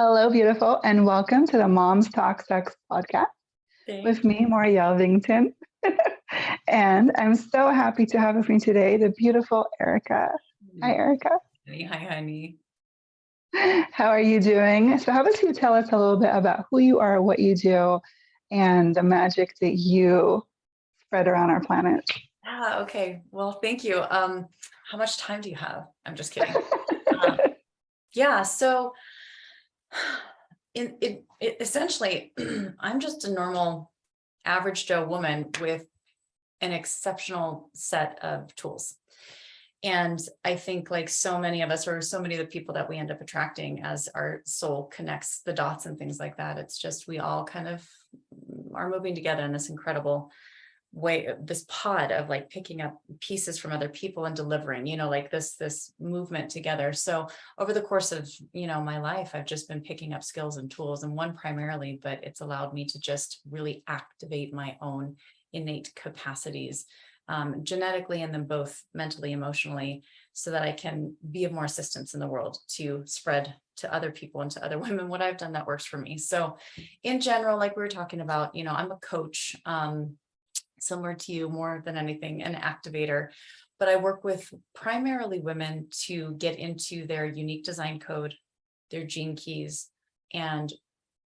Hello, beautiful, and welcome to the Moms Talk Sex podcast with Thank me, Moriel Vington. And I'm so happy to have with me today the beautiful Arica. Hi, you. Arica. Hi, honey. How are you doing? So, how about you tell us a little bit about who you are, what you do, and the magic that you spread around our planet? Okay. Well, thank you. How much time do you have? I'm just kidding. Uh, yeah. So, essentially, I'm just a normal, average Joe woman with an exceptional set of tools. And I think, like so many of us, or so many of the people that we end up attracting as our soul connects the dots and things like that, it's just we all kind of are moving together in this incredible way, this pod of like picking up pieces from other people and delivering, like this movement together. So over the course of my life, I've just been picking up skills and tools, and one primarily, but it's allowed me to just really activate my own innate capacities, genetically, and then both mentally, emotionally, so that I can be of more assistance in the world to spread to other people and to other women what I've done that works for me. So in general, like we were talking about, I'm a coach, similar to you, more than anything, an activator, but I work with primarily women to get into their unique design code, their gene keys, and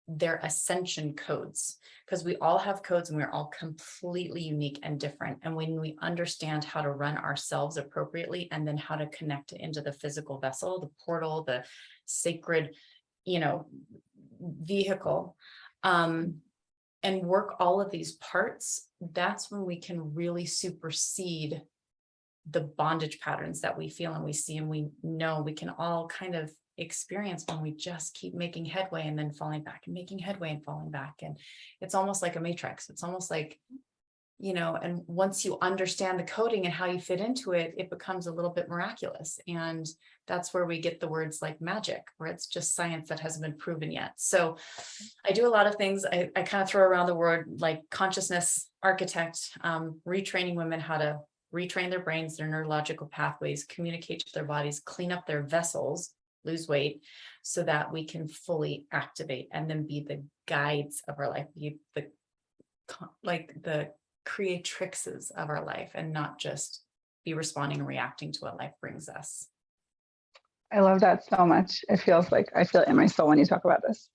their ascension codes, because we all have codes and we're all completely unique and different. And when we understand how to run ourselves appropriately, and then how to connect into the physical vessel, the portal, the sacred, vehicle, and work all of these parts, that's when we can really supersede the bondage patterns that we feel and we see, and we know we can all kind of experience when we just keep making headway and then falling back and making headway and falling back. And it's almost like a matrix. It's almost like, and once you understand the coding and how you fit into it, it becomes a little bit miraculous. And that's where we get the words like magic, where it's just science that hasn't been proven yet. So I do a lot of things. I kind of throw around the word like consciousness architect, retraining women how to retrain their brains, their neurological pathways, communicate to their bodies, clean up their vessels, lose weight, so that we can fully activate and then be the guides of our life, be the creatrixes of our life, and not just be responding and reacting to what life brings us. I love that so much. It feels like I feel it in my soul when you talk about this.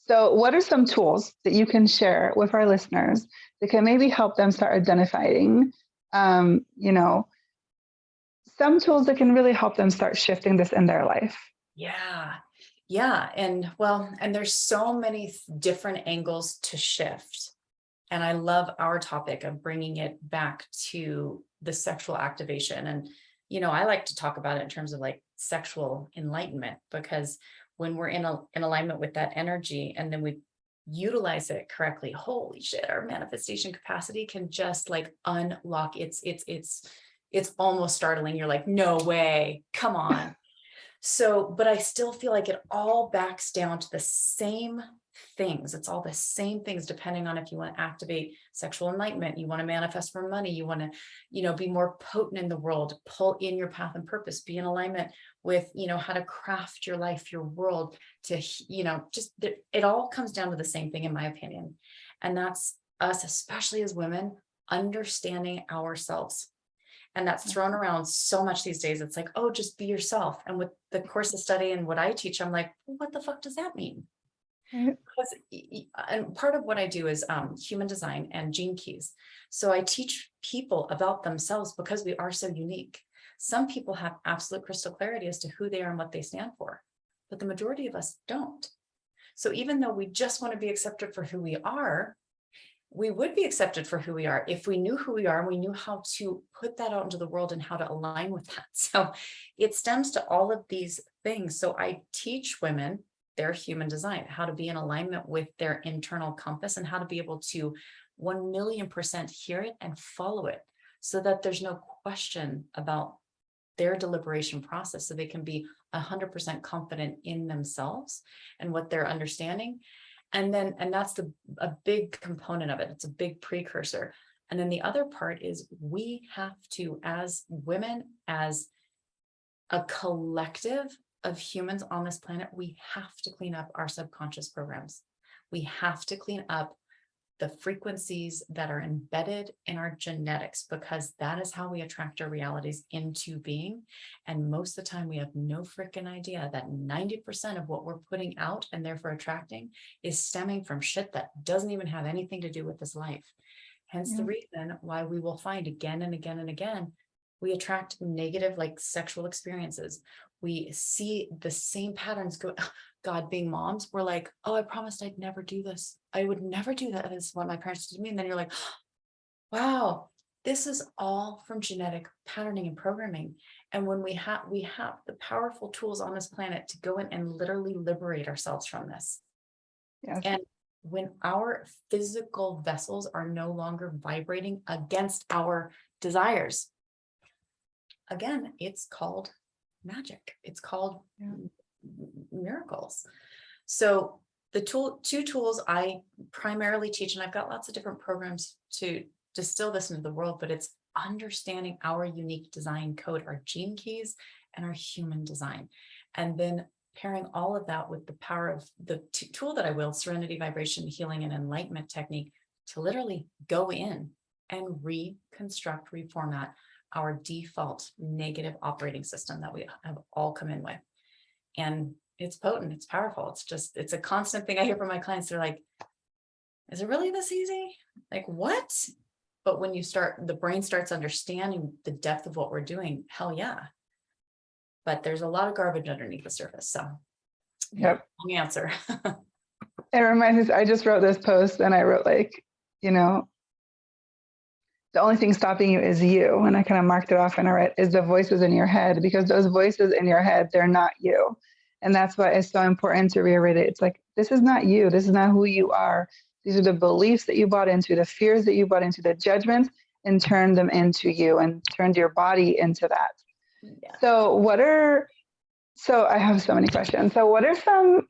So, what are some tools that you can share with our listeners that can maybe help them start identifying, um, you know, some tools that can really help them start shifting this in their life? Yeah. Yeah. And there's so many different angles to shift. And I love our topic of bringing it back to the sexual activation. And, I like to talk about it in terms of like sexual enlightenment, because when we're in alignment with that energy, and then we utilize it correctly, holy shit, our manifestation capacity can just like unlock. It's almost startling. You're like, no way, come on. So, but I still feel like it all backs down to the same things. It's all the same things, depending on if you want to activate sexual enlightenment, you want to manifest more money, you want to, be more potent in the world, pull in your path and purpose, be in alignment with, how to craft your life, your world, to, it all comes down to the same thing, in my opinion. And that's us, especially as women, understanding ourselves. And that's thrown around so much these days. It's like, oh, just be yourself. And with the course of study and what I teach, I'm like, well, what the fuck does that mean? Right. And part of what I do is human design and gene keys. So I teach people about themselves because we are so unique. Some people have absolute crystal clarity as to who they are and what they stand for, but the majority of us don't. So even though we just want to be accepted for who we are, we would be accepted for who we are if we knew who we are and we knew how to put that out into the world and how to align with that. So it stems to all of these things. So I teach women their human design, how to be in alignment with their internal compass, and how to be able to 1,000,000% hear it and follow it, so that there's no question about their deliberation process, so they can be 100% confident in themselves and what they're understanding. And that's a big component of it. It's a big precursor. And then the other part is we have to, as women, as a collective, of humans on this planet, we have to clean up our subconscious programs. We have to clean up the frequencies that are embedded in our genetics, because that is how we attract our realities into being. And most of the time we have no freaking idea that 90% of what we're putting out and therefore attracting is stemming from shit that doesn't even have anything to do with this life. Hence the reason why we will find again and again and again, we attract negative, like sexual experiences. We see the same patterns go. God, being moms, we're like, oh, I promised I'd never do this. I would never do that. This is what my parents did to me. And then you're like, wow, this is all from genetic patterning and programming. And when we have the powerful tools on this planet to go in and literally liberate ourselves from this. Yes. And when our physical vessels are no longer vibrating against our desires, again, it's called magic. It's called miracles. So the two tools I primarily teach, and I've got lots of different programs to distill this into the world, but it's understanding our unique design code, our gene keys, and our human design. And then pairing all of that with the power of the tool that I will, serenity, vibration, healing, and enlightenment technique, to literally go in and reconstruct, reformat our default negative operating system that we have all come in with. And it's potent, it's powerful. It's a constant thing I hear from my clients. They're like, is it really this easy? Like, what? But when the brain starts understanding the depth of what we're doing, hell yeah. But there's a lot of garbage underneath the surface. So Yep. long answer. It reminds me, I just wrote this post and I wrote like, the only thing stopping you is you. And I kind of marked it off and I wrote, is the voices in your head, because those voices in your head, they're not you. And that's why it's so important to reiterate it. It's like, this is not you. This is not who you are. These are the beliefs that you bought into, the fears that you bought into, the judgments, and turned them into you and turned your body into that. Yeah. So I have so many questions. So what are some,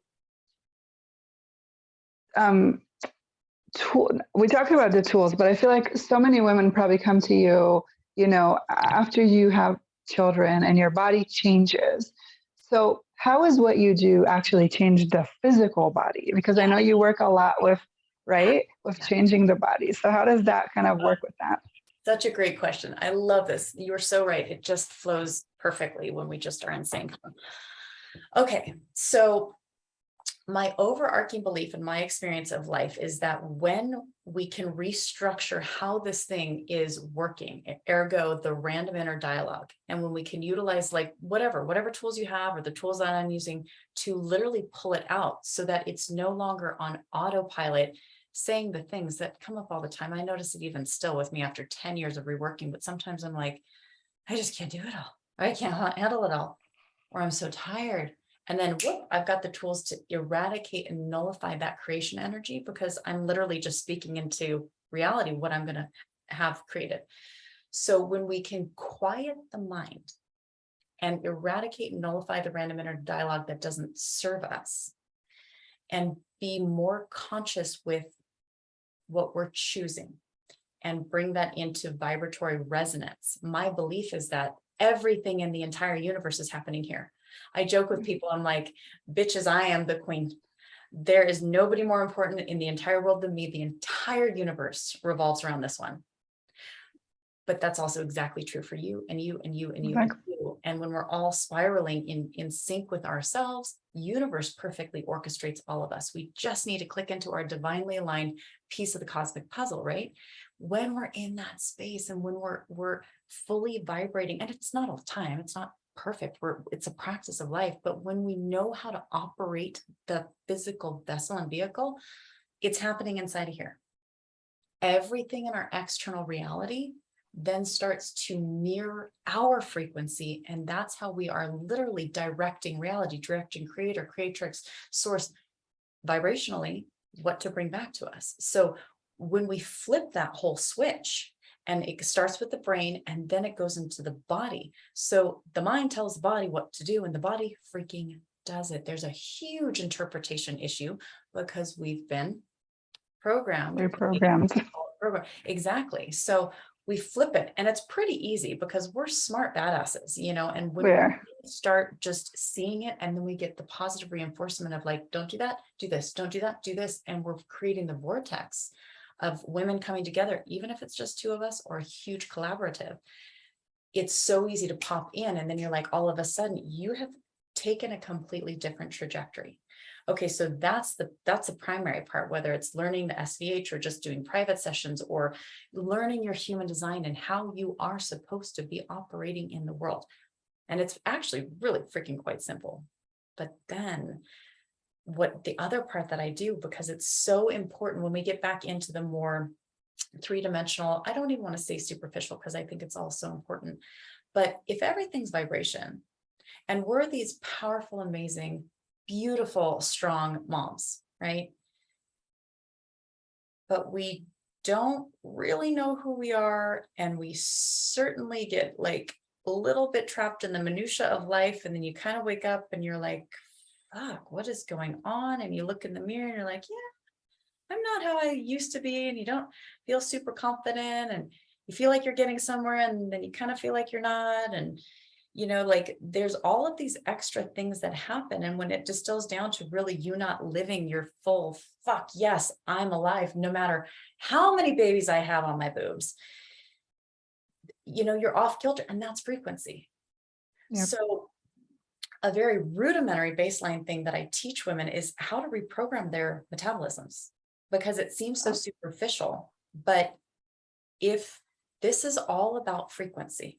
we talked about the tools, but I feel like so many women probably come to you, after you have children and your body changes. So how is what you do actually change the physical body? Because I know you work a lot with changing the body. So how does that kind of work with that? Such a great question. I love this. You're so right. It just flows perfectly when we just are in sync. Okay, so my overarching belief in my experience of life is that when we can restructure how this thing is working, ergo the random inner dialogue, and when we can utilize like whatever tools you have or the tools that I'm using to literally pull it out so that it's no longer on autopilot saying the things that come up all the time. I notice it even still with me after 10 years of reworking, but sometimes I'm like, I just can't do it all. I can't handle it all, or I'm so tired. And then whoop, I've got the tools to eradicate and nullify that creation energy, because I'm literally just speaking into reality what I'm going to have created. So when we can quiet the mind and eradicate and nullify the random inner dialogue that doesn't serve us, and be more conscious with what we're choosing and bring that into vibratory resonance, my belief is that everything in the entire universe is happening here. I joke with people, I'm like, bitches, I am the queen. There is nobody more important in the entire world than me. The entire universe revolves around this one. But that's also exactly true for you and you and you and you and you. And when we're all spiraling in sync with ourselves, universe perfectly orchestrates all of us. We just need to click into our divinely aligned piece of the cosmic puzzle, right? When we're in that space and when we're fully vibrating, and it's not all the time, it's not perfect, it's a practice of life, but when we know how to operate the physical vessel and vehicle, it's happening inside of here. Everything in our external reality then starts to mirror our frequency. And that's how we are literally directing reality, directing creator, creatrix, source, vibrationally, what to bring back to us. So when we flip that whole switch, and it starts with the brain and then it goes into the body. So the mind tells the body what to do and the body freaking does it. There's a huge interpretation issue because we've been programmed. Reprogrammed. Exactly. So we flip it, and it's pretty easy because we're smart badasses, and when Where? we start just seeing it, and then we get the positive reinforcement of like, don't do that, do this, don't do that, do this. And we're creating the vortex of women coming together, even if it's just two of us or a huge collaborative. It's so easy to pop in. And then you're like, all of a sudden you have taken a completely different trajectory. Okay, so that's the primary part, whether it's learning the SVH or just doing private sessions or learning your human design and how you are supposed to be operating in the world. And it's actually really freaking quite simple. But then what the other part that I do, because it's so important when we get back into the more three-dimensional, I don't even want to say superficial because I think it's all so important. But if everything's vibration and we're these powerful, amazing, beautiful, strong moms, right? But we don't really know who we are. And we certainly get like a little bit trapped in the minutia of life. And then you kind of wake up and you're like, fuck, what is going on? And you look in the mirror and you're like, yeah, I'm not how I used to be. And you don't feel super confident and you feel like you're getting somewhere and then you kind of feel like you're not. And like there's all of these extra things that happen. And when it distills down to really you not living your full, fuck yes, I'm alive, no matter how many babies I have on my boobs, you're off kilter, and that's frequency. Yep. So a very rudimentary baseline thing that I teach women is how to reprogram their metabolisms, because it seems so superficial. But if this is all about frequency,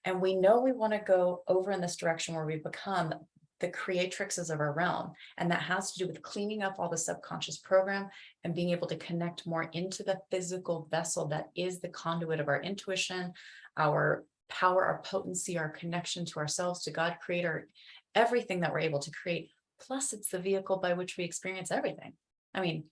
and we know we want to go over in this direction where we become the creatrixes of our realm. And that has to do with cleaning up all the subconscious program and being able to connect more into the physical vessel that is the conduit of our intuition, our power, our potency, our connection to ourselves, to God, creator, everything that we're able to create. Plus, it's the vehicle by which we experience everything. I mean,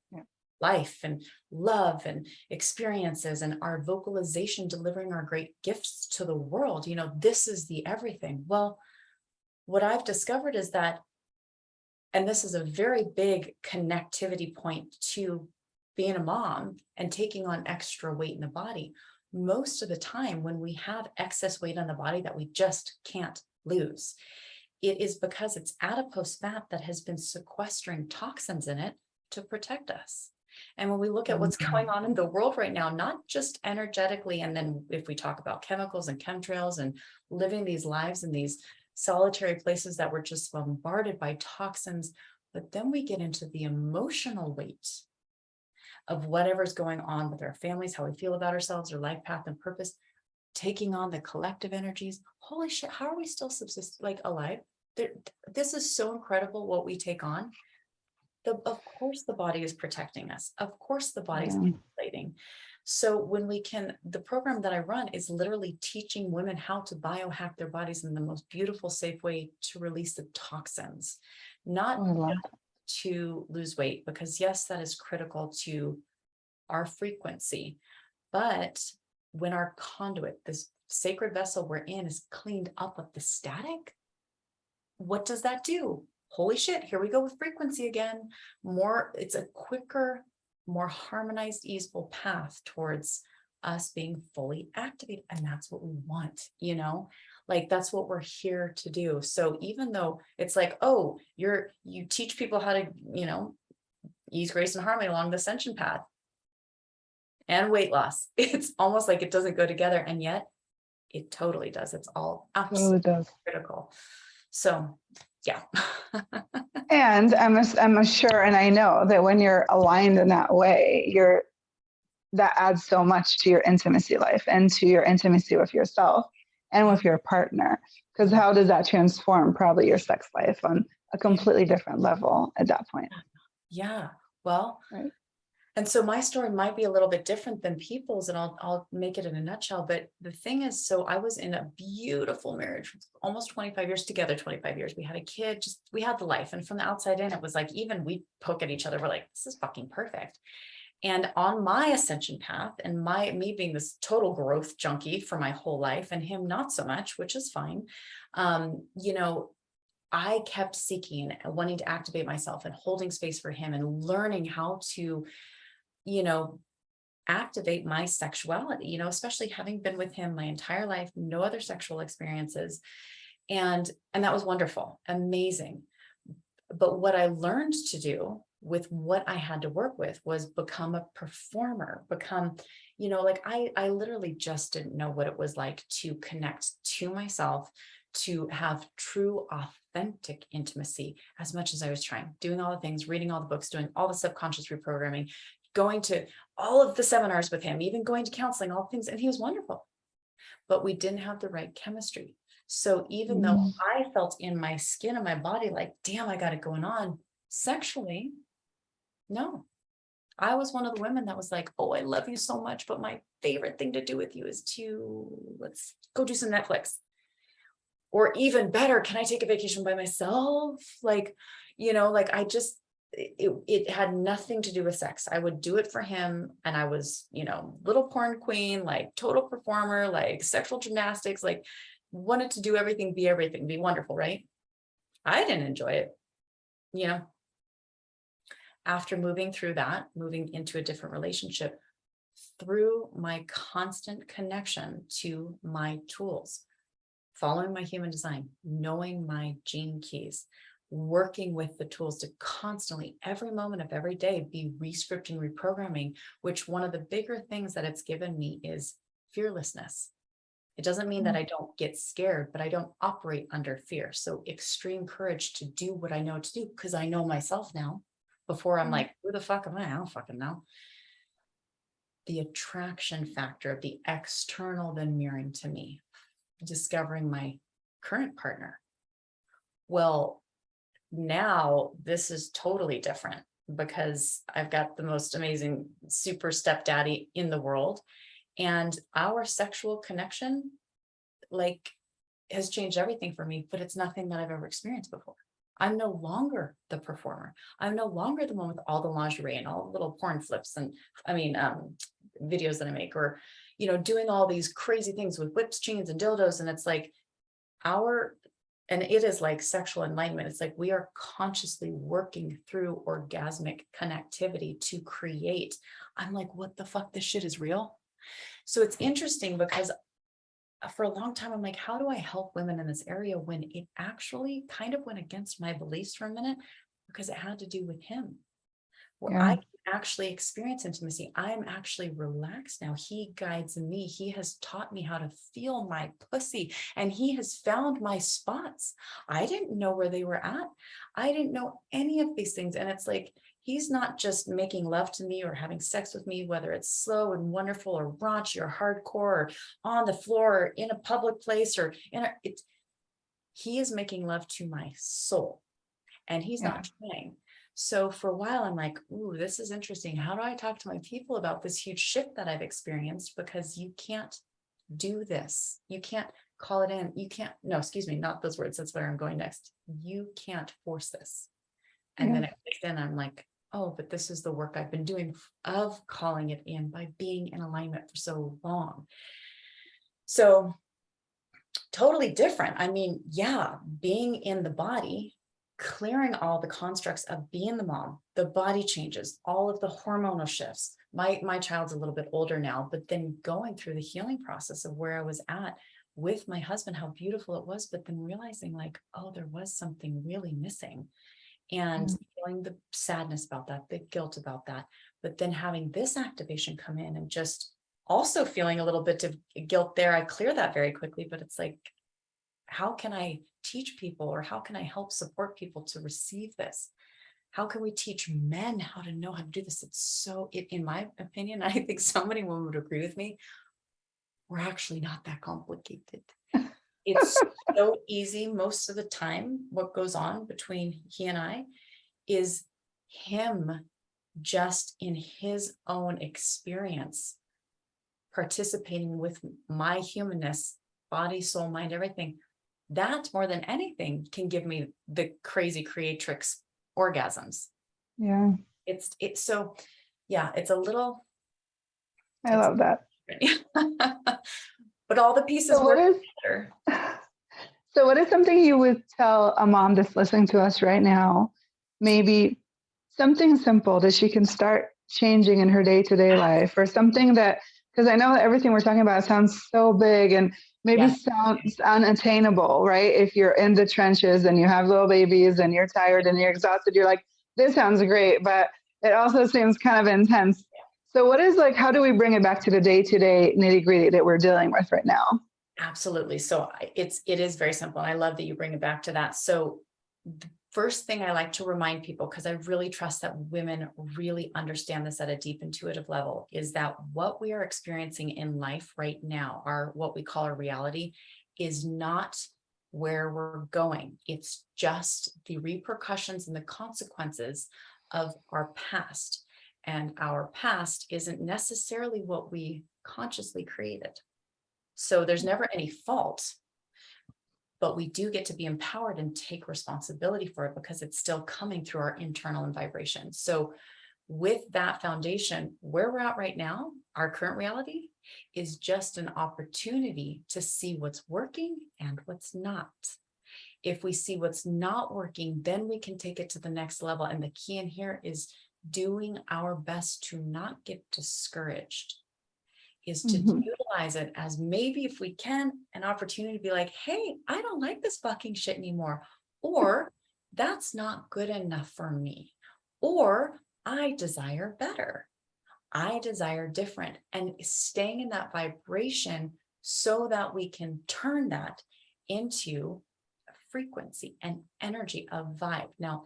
life and love and experiences and our vocalization, delivering our great gifts to the world. This is the everything. Well, what I've discovered is that, and this is a very big connectivity point to being a mom and taking on extra weight in the body. Most of the time when we have excess weight on the body that we just can't lose, it is because it's adipose fat that has been sequestering toxins in it to protect us. And when we look at what's going on in the world right now, not just energetically, and then if we talk about chemicals and chemtrails and living these lives in these solitary places that we're just bombarded by toxins, but then we get into the emotional weight of whatever's going on with our families, how we feel about ourselves, our life path and purpose, taking on the collective energies. Holy shit, how are we still alive? This is so incredible what we take on. Of course, the body is protecting us. Of course, the body is regulating. So when the program that I run is literally teaching women how to biohack their bodies in the most beautiful, safe way to release the toxins, not to lose weight, because yes, that is critical to our frequency. But when our conduit, this sacred vessel we're in, is cleaned up of the static, what does that do? Holy shit, here we go with frequency again. It's a quicker, more harmonized, easeful path towards us being fully activated. And that's what we want, that's what we're here to do. So even though it's like, oh, you teach people how to, ease, grace, and harmony along the ascension path and weight loss, it's almost like it doesn't go together. And yet it totally does. It's all absolutely critical. So yeah. And I'm sure, and I know that when you're aligned in that way, that adds so much to your intimacy life and to your intimacy with yourself and with your partner. Because how does that transform probably your sex life on a completely different level at that point? Yeah. Well, right. And so my story might be a little bit different than people's, and I'll make it in a nutshell. But the thing is, so I was in a beautiful marriage, almost 25 years together, 25 years. We had a kid, we had the life. And from the outside in, it was like, even we poke at each other. We're like, this is fucking perfect. And on my ascension path, and me being this total growth junkie for my whole life, and him not so much, which is fine. I kept seeking and wanting to activate myself and holding space for him and learning how to, activate my sexuality, you know, especially having been with him my entire life, no other sexual experiences. And that was wonderful, amazing. But what I learned to do with what I had to work with was become a performer, become, you know, like I literally just didn't know what it was like to connect to myself, to have true, authentic intimacy as much as I was trying, doing all the things, reading all the books, doing all the subconscious reprogramming, going to all of the seminars with him, even going to counseling, all the things. And he was wonderful, but we didn't have the right chemistry. So even though I felt in my skin and my body, like, damn, I got it going on sexually, no, I was one of the women that was like, oh, I love you so much, but my favorite thing to do with you is let's go do some Netflix. Or even better, can I take a vacation by myself? Like, you know, like it had nothing to do with sex. I would do it for him. And I was, you know, little porn queen, like total performer, like sexual gymnastics, like wanted to do everything, be wonderful, right? I didn't enjoy it, you know. After moving through that, moving into a different relationship, through my constant connection to my tools, following my human design, knowing my gene keys, working with the tools to constantly, every moment of every day, be rescripting, reprogramming, which one of the bigger things that it's given me is fearlessness. It doesn't mean that I don't get scared, but I don't operate under fear. So extreme courage to do what I know to do, because I know myself now. Before I'm like, who the fuck am I? I don't fucking know. The attraction factor of the external then mirroring to me, discovering my current partner. Well, now this is totally different because I've got the most amazing super stepdaddy in the world. And our sexual connection, like, has changed everything for me, but it's nothing that I've ever experienced before. I'm no longer the performer. I'm no longer the one with all the lingerie and all the little porn flips and videos that I make, or, you know, doing all these crazy things with whips, chains, and dildos. And it's like and it is like sexual enlightenment. It's like we are consciously working through orgasmic connectivity to create. I'm like, what the fuck? This shit is real. So it's interesting because for a long time, I'm like, how do I help women in this area when it actually kind of went against my beliefs for a minute because it had to do with him, where I can actually experience intimacy. I'm actually relaxed now. He guides me. He has taught me how to feel my pussy, and he has found my spots. I didn't know where they were at. I didn't know any of these things. And it's like, he's not just making love to me or having sex with me, whether it's slow and wonderful or raunchy or hardcore or on the floor or in a public place or he is making love to my soul, and he's not trying. So for a while, I'm like, ooh, this is interesting. How do I talk to my people about this huge shift that I've experienced? Because you can't do this. You can't call it in. You can't, no, excuse me, not those words. That's where I'm going next. You can't force this. And then it clicked in. I'm like, oh, but this is the work I've been doing of calling it in by being in alignment for so long. So totally different. I mean, yeah, being in the body, clearing all the constructs of being the mom, the body changes, all of the hormonal shifts. My child's a little bit older now, but then going through the healing process of where I was at with my husband, how beautiful it was, but then realizing like, oh, there was something really missing. And feeling the sadness about that, the guilt about that, but then having this activation come in and just also feeling a little bit of guilt there. I clear that very quickly, but it's like, how can I teach people, or how can I help support people to receive this? How can we teach men how to know how to do this? It's so, in my opinion, I think so many women would agree with me, we're actually not that complicated. It's so easy most of the time. What goes on between he and I is him just in his own experience, participating with my humanness, body, soul, mind, everything. That more than anything can give me the crazy creatrix orgasms. Yeah. It's so, yeah, it's a little. I love that. But all the pieces work together. So what is something you would tell a mom that's listening to us right now? Maybe something simple that she can start changing in her day-to-day life, or something that, because I know that everything we're talking about sounds so big and maybe Yes. sounds unattainable, right? If you're in the trenches and you have little babies and you're tired and you're exhausted, you're like, this sounds great, but it also seems kind of intense. So what is like, how do we bring it back to the day-to-day nitty-gritty that we're dealing with right now? Absolutely. So it is very simple. And I love that you bring it back to that. So the first thing I like to remind people, because I really trust that women really understand this at a deep intuitive level, is that what we are experiencing in life right now, our what we call our reality, is not where we're going. It's just the repercussions and the consequences of our past. And our past isn't necessarily what we consciously created. So there's never any fault, but we do get to be empowered and take responsibility for it because it's still coming through our internal and vibration. So with that foundation, where we're at right now, our current reality is just an opportunity to see what's working and what's not. If we see what's not working, then we can take it to the next level. And the key in here is doing our best to not get discouraged, is to utilize it as, maybe if we can, an opportunity to be like, hey, I don't like this fucking shit anymore. Or that's not good enough for me. Or I desire better. I desire different. And staying in that vibration so that we can turn that into a frequency and energy, of vibe. Now,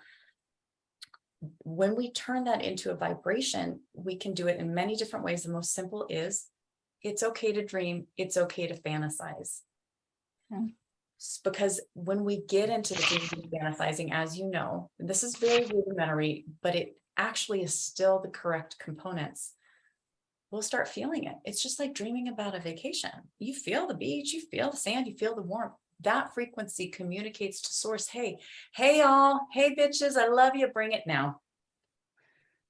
when we turn that into a vibration, we can do it in many different ways. The most simple is, it's okay to dream. It's okay to fantasize. Because when we get into the dreaming and fantasizing, as you know, and this is very rudimentary, but it actually is still the correct components, we'll start feeling it. It's just like dreaming about a vacation. You feel the beach, you feel the sand, you feel the warmth. That frequency communicates to source, hey y'all, hey bitches, I love you, bring it now.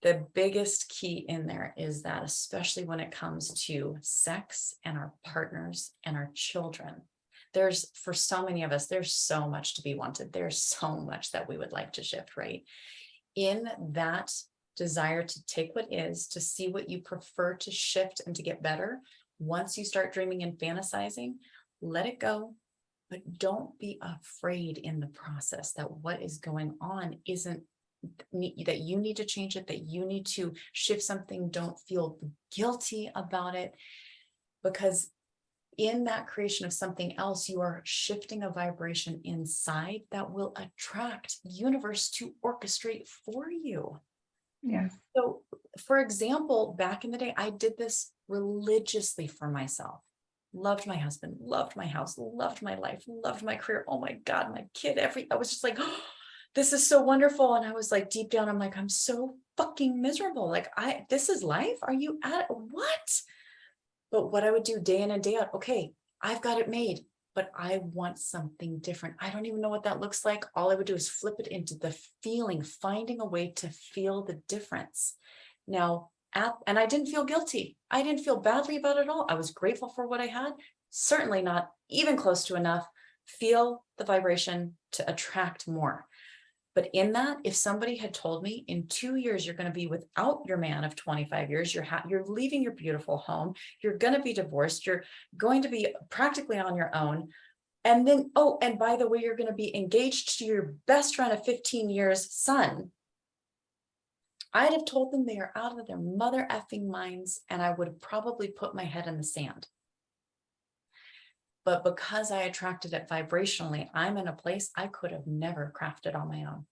The biggest key in there is that, especially when it comes to sex and our partners and our children, there's, for so many of us, there's so much to be wanted. There's so much that we would like to shift, right? In that desire to take what is, to see what you prefer to shift and to get better, once you start dreaming and fantasizing, let it go. But don't be afraid in the process that what is going on isn't, that you need to change it, that you need to shift something. Don't feel guilty about it, because in that creation of something else, you are shifting a vibration inside that will attract universe to orchestrate for you. Yes. So, for example, back in the day, I did this religiously for myself. Loved my husband, loved my house, loved my life, loved my career. Oh my God, my kid, I was just like, oh, this is so wonderful. And I was like, deep down, I'm like, I'm so fucking miserable. Like, this is life. Are you at what? But what I would do day in and day out, okay, I've got it made, but I want something different. I don't even know what that looks like. All I would do is flip it into the feeling, finding a way to feel the difference. Now, and I didn't feel guilty. I didn't feel badly about it at all. I was grateful for what I had. Certainly not even close to enough. Feel the vibration to attract more. But in that, if somebody had told me in 2 years, you're going to be without your man of 25 years, you're leaving your beautiful home, you're going to be divorced, you're going to be practically on your own. And then, oh, and by the way, you're going to be engaged to your best friend of 15 years son. I'd have told them they are out of their mother effing minds, and I would have probably put my head in the sand. But because I attracted it vibrationally, I'm in a place I could have never crafted on my own,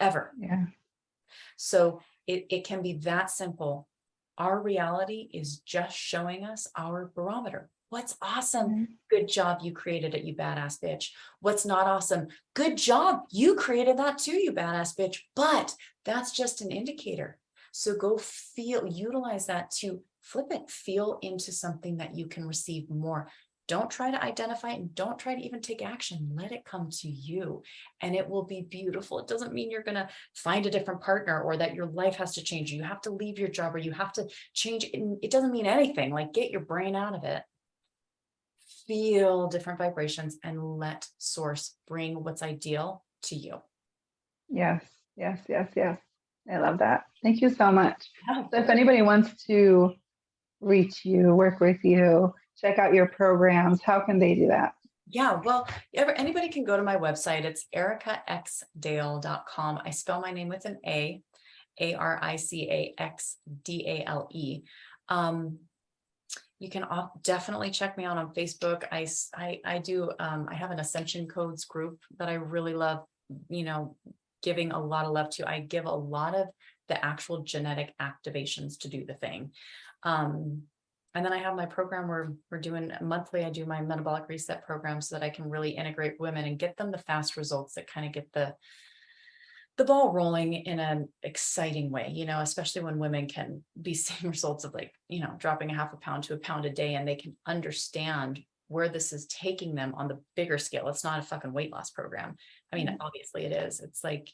ever. Yeah. So it can be that simple. Our reality is just showing us our barometer. What's awesome? Good job, you created it, you badass bitch. What's not awesome? Good job, you created that too, you badass bitch. But that's just an indicator. So go utilize that to flip it, feel into something that you can receive more. Don't try to identify it, and don't try to even take action. Let it come to you, and it will be beautiful. It doesn't mean you're going to find a different partner or that your life has to change. You have to leave your job or you have to change. It doesn't mean anything. Like, get your brain out of it. Feel different vibrations and let source bring what's ideal to you. Yes, yes, yes, yes. I love that. Thank you so much. Yeah, of So if course. anybody wants to reach you, work with you, check out your programs, how can they do that? Yeah, well, anybody can go to my website. It's aricaxdale.com. I spell my name with an A, Aricaxdale. You can definitely check me out on Facebook. I do, I have an Ascension Codes group that I really love, giving a lot of love to. I give a lot of the actual genetic activations to do the thing. And then I have my program where we're doing monthly. I do my metabolic reset program so that I can really integrate women and get them the fast results that kind of get the ball rolling in an exciting way, especially when women can be seeing results of dropping a half a pound to a pound a day, and they can understand where this is taking them on the bigger scale. It's not a fucking weight loss program. I mean, obviously it is. It's like,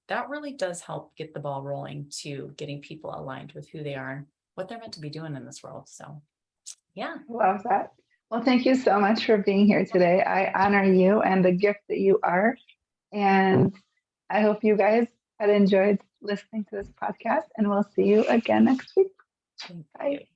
that really does help get the ball rolling to getting people aligned with who they are and what they're meant to be doing in this world. So, yeah. Love that. Well, thank you so much for being here today. I honor you and the gift that you are. And I hope you guys had enjoyed listening to this podcast, and we'll see you again next week. Thank Bye. you.